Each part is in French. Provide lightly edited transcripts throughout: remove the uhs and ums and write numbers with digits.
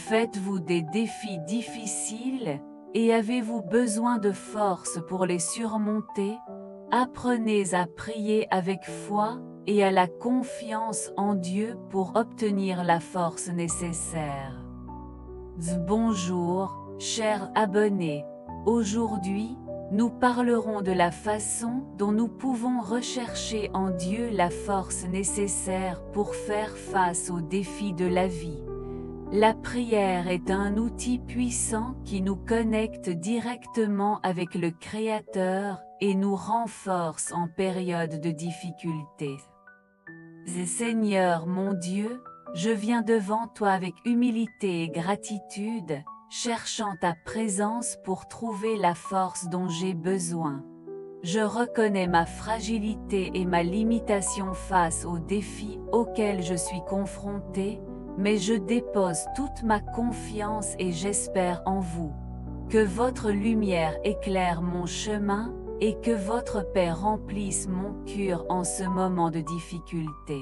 Faites-vous des défis difficiles, et avez-vous besoin de force pour les surmonter? Apprenez à prier avec foi, et à la confiance en Dieu pour obtenir la force nécessaire. Bonjour, chers abonnés. Aujourd'hui, nous parlerons de la façon dont nous pouvons rechercher en Dieu la force nécessaire pour faire face aux défis de la vie. La prière est un outil puissant qui nous connecte directement avec le Créateur et nous renforce en période de difficulté. Seigneur mon Dieu, je viens devant toi avec humilité et gratitude, cherchant ta présence pour trouver la force dont j'ai besoin. Je reconnais ma fragilité et ma limitation face aux défis auxquels je suis confronté, mais je dépose toute ma confiance et j'espère en vous. Que votre lumière éclaire mon chemin, et que votre paix remplisse mon cœur en ce moment de difficulté.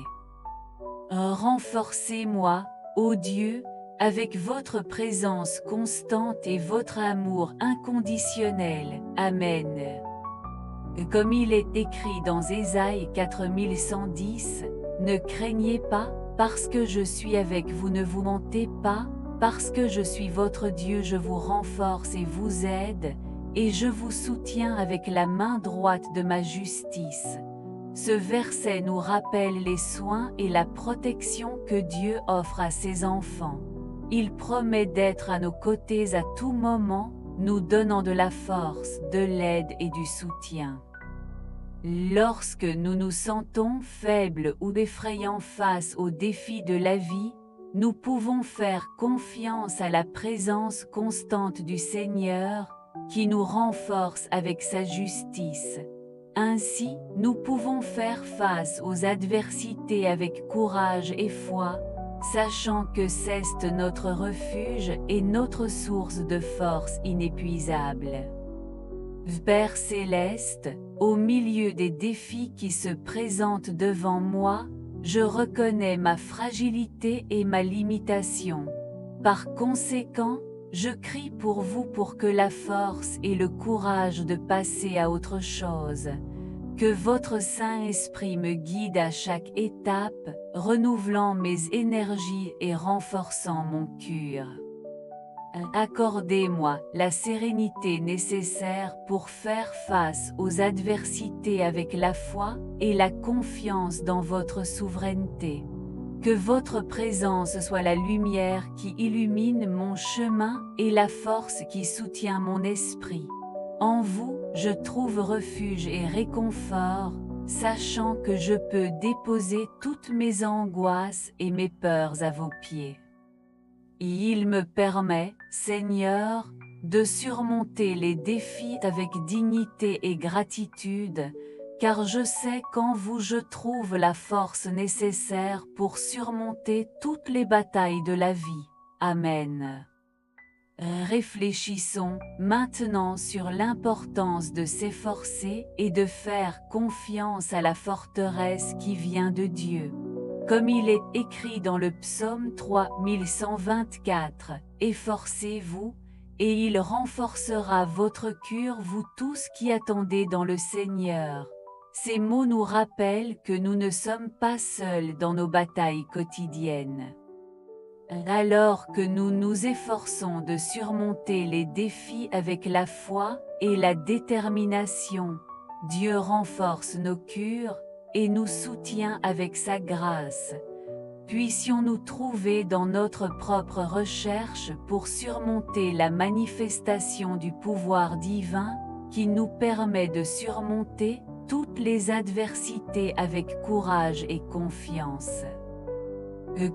Renforcez-moi, ô Dieu, avec votre présence constante et votre amour inconditionnel. Amen. Comme il est écrit dans Ésaïe 4110, ne craignez pas, parce que je suis avec vous, ne vous mentez pas, parce que je suis votre Dieu, je vous renforce et vous aide, et je vous soutiens avec la main droite de ma justice. Ce verset nous rappelle les soins et la protection que Dieu offre à ses enfants. Il promet d'être à nos côtés à tout moment, nous donnant de la force, de l'aide et du soutien. Lorsque nous nous sentons faibles ou effrayants face aux défis de la vie, nous pouvons faire confiance à la présence constante du Seigneur, qui nous renforce avec sa justice. Ainsi, nous pouvons faire face aux adversités avec courage et foi, sachant que c'est notre refuge et notre source de force inépuisable. Père céleste, au milieu des défis qui se présentent devant moi, je reconnais ma fragilité et ma limitation. Par conséquent, je crie pour vous pour que la force et le courage de passer à autre chose. Que votre Saint-Esprit me guide à chaque étape, renouvelant mes énergies et renforçant mon cœur. Accordez-moi la sérénité nécessaire pour faire face aux adversités avec la foi et la confiance dans votre souveraineté. Que votre présence soit la lumière qui illumine mon chemin et la force qui soutient mon esprit. En vous, je trouve refuge et réconfort, sachant que je peux déposer toutes mes angoisses et mes peurs à vos pieds. Il me permet, Seigneur, de surmonter les défis avec dignité et gratitude, car je sais qu'en vous je trouve la force nécessaire pour surmonter toutes les batailles de la vie. Amen. Réfléchissons maintenant sur l'importance de s'efforcer et de faire confiance à la forteresse qui vient de Dieu. Comme il est écrit dans le psaume 3124, « Efforcez-vous, et il renforcera votre cœur, vous tous qui attendez dans le Seigneur. » Ces mots nous rappellent que nous ne sommes pas seuls dans nos batailles quotidiennes. Alors que nous nous efforçons de surmonter les défis avec la foi et la détermination, Dieu renforce nos cœurs et nous soutient avec sa grâce. Puissions-nous trouver dans notre propre recherche pour surmonter la manifestation du pouvoir divin, qui nous permet de surmonter toutes les adversités avec courage et confiance.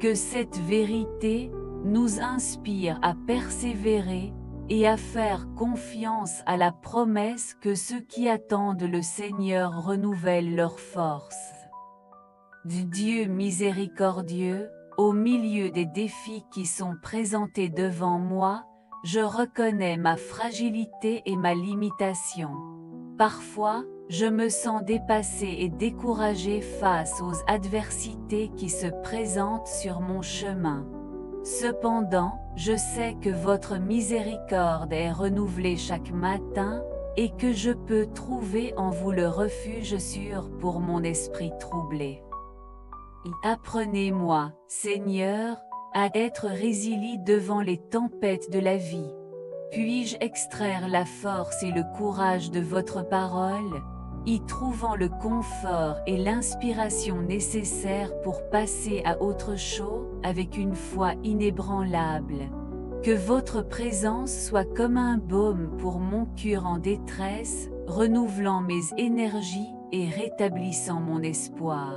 Que cette vérité nous inspire à persévérer et à faire confiance à la promesse que ceux qui attendent le Seigneur renouvellent leur force. Dieu miséricordieux, au milieu des défis qui sont présentés devant moi, je reconnais ma fragilité et ma limitation. Parfois, je me sens dépassé et découragé face aux adversités qui se présentent sur mon chemin. Cependant, je sais que votre miséricorde est renouvelée chaque matin, et que je peux trouver en vous le refuge sûr pour mon esprit troublé. Apprenez-moi, Seigneur, à être résilient devant les tempêtes de la vie. Puis-je extraire la force et le courage de votre parole, y trouvant le confort et l'inspiration nécessaires pour passer à autre chose avec une foi inébranlable. Que votre présence soit comme un baume pour mon cœur en détresse, renouvelant mes énergies et rétablissant mon espoir.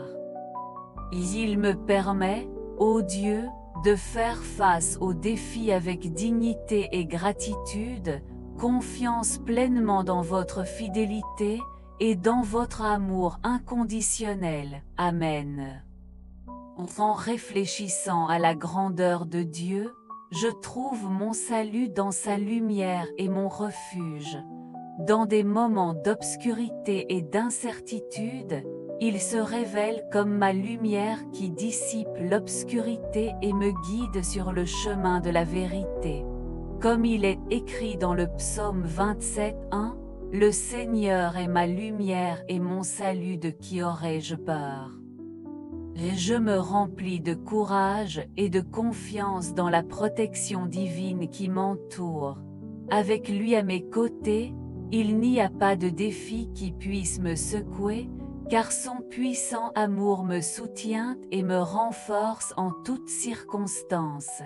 Il me permet, ô Dieu, de faire face aux défis avec dignité et gratitude, confiance pleinement dans votre fidélité et dans votre amour inconditionnel. Amen. En réfléchissant à la grandeur de Dieu, je trouve mon salut dans sa lumière et mon refuge. Dans des moments d'obscurité et d'incertitude, il se révèle comme ma lumière qui dissipe l'obscurité et me guide sur le chemin de la vérité. Comme il est écrit dans le psaume 27:1, « Le Seigneur est ma lumière et mon salut, de qui aurais-je peur ?» Et je me remplis de courage et de confiance dans la protection divine qui m'entoure. Avec lui à mes côtés, il n'y a pas de défi qui puisse me secouer, car son puissant amour me soutient et me renforce en toutes circonstances.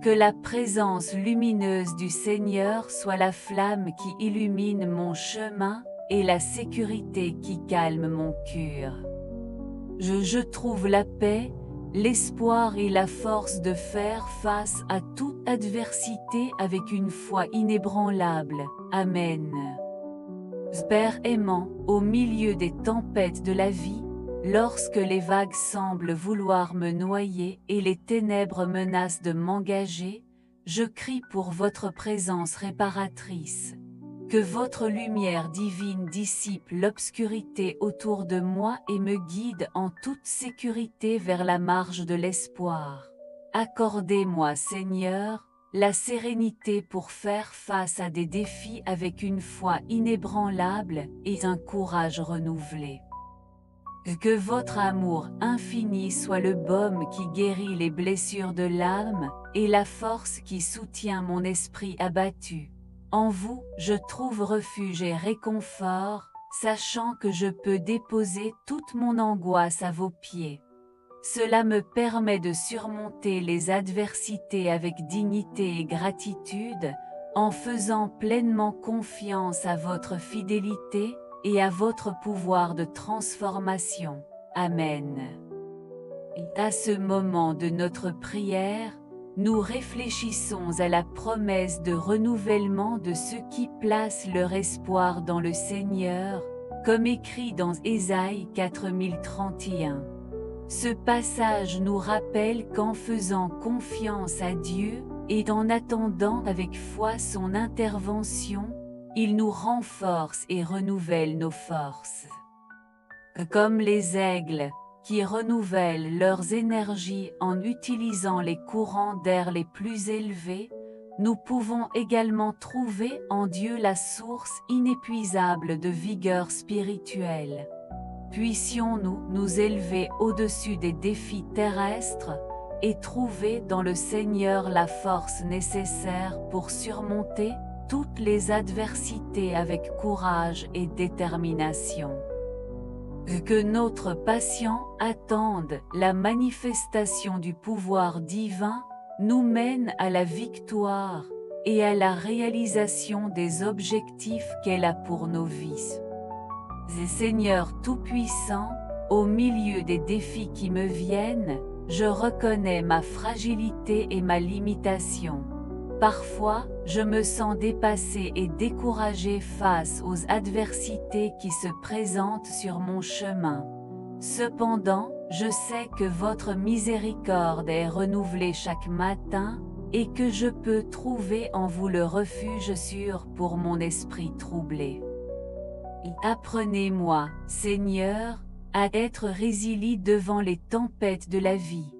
Que la présence lumineuse du Seigneur soit la flamme qui illumine mon chemin et la sécurité qui calme mon cœur. Je trouve la paix, l'espoir et la force de faire face à toute adversité avec une foi inébranlable. Amen. Père aimant, au milieu des tempêtes de la vie, lorsque les vagues semblent vouloir me noyer et les ténèbres menacent de m'engager, je crie pour votre présence réparatrice. Que votre lumière divine dissipe l'obscurité autour de moi et me guide en toute sécurité vers la marge de l'espoir. Accordez-moi, Seigneur, la sérénité pour faire face à des défis avec une foi inébranlable et un courage renouvelé. Que votre amour infini soit le baume qui guérit les blessures de l'âme et la force qui soutient mon esprit abattu. En vous, je trouve refuge et réconfort, sachant que je peux déposer toute mon angoisse à vos pieds. Cela me permet de surmonter les adversités avec dignité et gratitude, en faisant pleinement confiance à votre fidélité et à votre pouvoir de transformation. Amen. Et à ce moment de notre prière, nous réfléchissons à la promesse de renouvellement de ceux qui placent leur espoir dans le Seigneur, comme écrit dans Ésaïe 4031. Ce passage nous rappelle qu'en faisant confiance à Dieu et en attendant avec foi son intervention, il nous renforce et renouvelle nos forces. Comme les aigles, qui renouvellent leurs énergies en utilisant les courants d'air les plus élevés, nous pouvons également trouver en Dieu la source inépuisable de vigueur spirituelle. Puissions-nous nous élever au-dessus des défis terrestres et trouver dans le Seigneur la force nécessaire pour surmonter toutes les adversités avec courage et détermination. Que notre patient attende la manifestation du pouvoir divin, nous mène à la victoire et à la réalisation des objectifs qu'elle a pour nos vies. Seigneur Tout-Puissant, au milieu des défis qui me viennent, je reconnais ma fragilité et ma limitation. Parfois, je me sens dépassé et découragé face aux adversités qui se présentent sur mon chemin. Cependant, je sais que votre miséricorde est renouvelée chaque matin, et que je peux trouver en vous le refuge sûr pour mon esprit troublé. Apprenez-moi, Seigneur, à être résilient devant les tempêtes de la vie.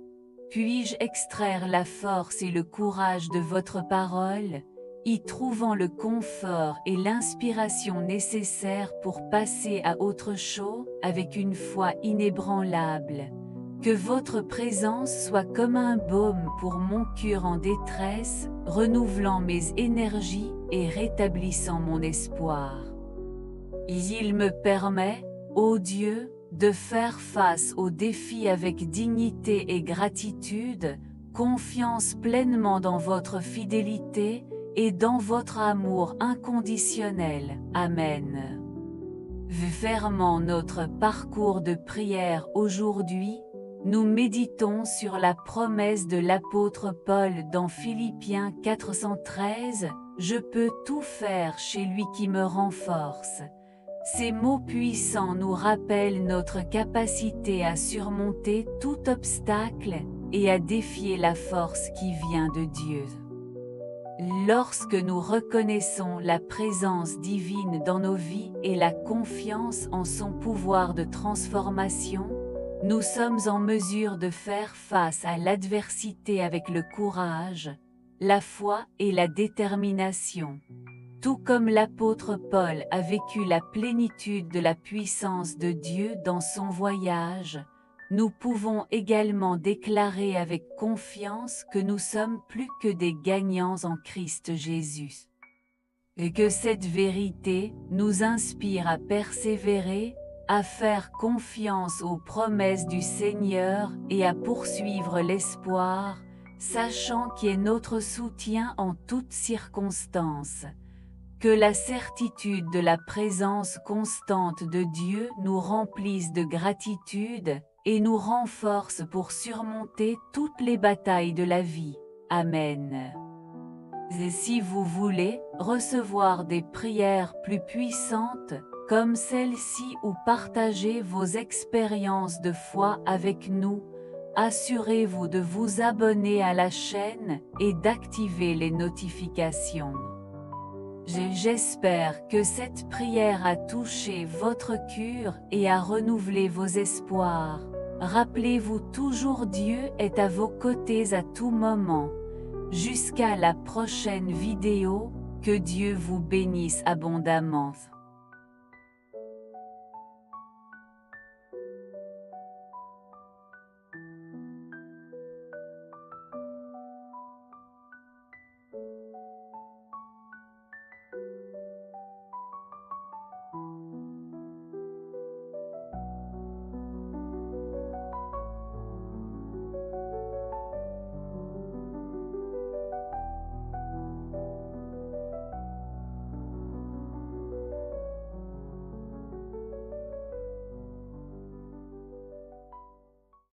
Puis-je extraire la force et le courage de votre parole, y trouvant le confort et l'inspiration nécessaires pour passer à autre chose avec une foi inébranlable. Que votre présence soit comme un baume pour mon cœur en détresse, renouvelant mes énergies et rétablissant mon espoir. Il me permet, ô Dieu, de faire face aux défis avec dignité et gratitude, confiance pleinement dans votre fidélité et dans votre amour inconditionnel. Amen. Fermant notre parcours de prière aujourd'hui, nous méditons sur la promesse de l'apôtre Paul dans Philippiens 413, « Je peux tout faire chez lui qui me renforce ». Ces mots puissants nous rappellent notre capacité à surmonter tout obstacle et à défier la force qui vient de Dieu. Lorsque nous reconnaissons la présence divine dans nos vies et la confiance en son pouvoir de transformation, nous sommes en mesure de faire face à l'adversité avec le courage, la foi et la détermination. Tout comme l'apôtre Paul a vécu la plénitude de la puissance de Dieu dans son voyage, nous pouvons également déclarer avec confiance que nous sommes plus que des gagnants en Christ Jésus. Et que cette vérité nous inspire à persévérer, à faire confiance aux promesses du Seigneur et à poursuivre l'espoir, sachant qu'il est notre soutien en toutes circonstances. Que la certitude de la présence constante de Dieu nous remplisse de gratitude et nous renforce pour surmonter toutes les batailles de la vie. Amen. Et si vous voulez recevoir des prières plus puissantes, comme celle-ci ou partager vos expériences de foi avec nous, assurez-vous de vous abonner à la chaîne et d'activer les notifications. J'espère que cette prière a touché votre cœur et a renouvelé vos espoirs. Rappelez-vous toujours, Dieu est à vos côtés à tout moment. Jusqu'à la prochaine vidéo, que Dieu vous bénisse abondamment.